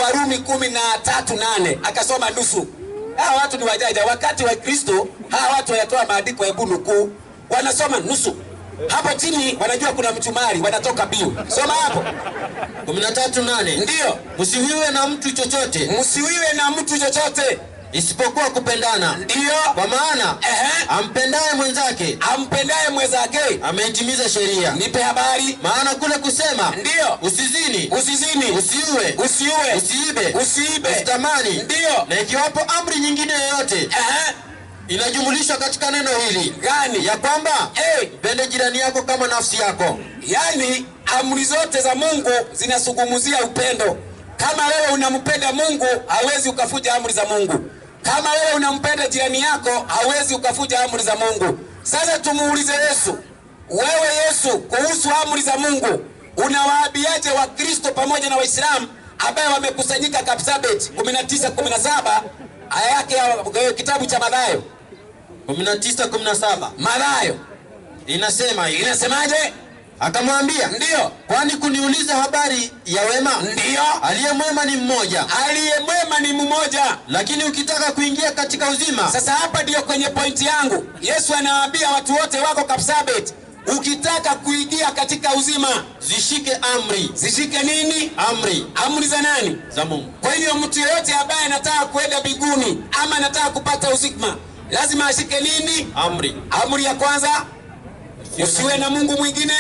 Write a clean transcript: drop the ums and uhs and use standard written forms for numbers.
Warumi 13:8 akasoma nusu. Hawa watu ni wajanja. Wakati wa Kristo hawa watu wayatoa maandiko ya nukuu, wanasoma nusu. Hapo chini wanajua kuna mchumari, wanatoka biu. Soma hapo 13:8. Ndio, msiwiwe na mtu chochote, msiwiwe na mtu chochote isipokuwa kupendana. Ndio, kwa maana ampendaye mwenzake ameitimiza sheria. Nipe habari. Maana kule kusema ndio, usizini, usiue, usiibe, usitamani, ndio, na ikiwapo amri nyingine yoyote inajumulishwa katika neno hili gani? Ya kwamba pende jirani yako kama nafsi yako. Yani amri zote za Mungu zinasungumzia upendo. Kama wewe unampenda Mungu, hawezi ukafuja amri za Mungu. Kama wewe unampenda jirani yako, hawezi ukafuja amri za Mungu. Sasa tumuulize Yesu, wewe Yesu, kuhusu amri za Mungu unawaambiaje Wakristo pamoja na Waislamu ambao wamekusanyika Kapsabet 19:17 aya yake ya kitabu cha Mathayo 19:17. Mathayo inasemaje? Akamwambia, ndio, kwani kuniuliza habari ya wema? Ndio, aliye mwema ni mmoja. Lakini ukitaka kuingia katika uzima. Sasa hapa ndio kwenye pointi yangu. Yesu anawaambia watu wote wako Kapsabet, ukitaka kuingia katika uzima, zishike amri. Zishike nini? Amri za nani? Za Mungu. Kwa hiyo mtu yeyote ambaye anataka kwenda mbinguni ama anataka kupata uzima, lazima ashike nini? Amri. Amri ya kwanza, usiwe na mungu mwingine.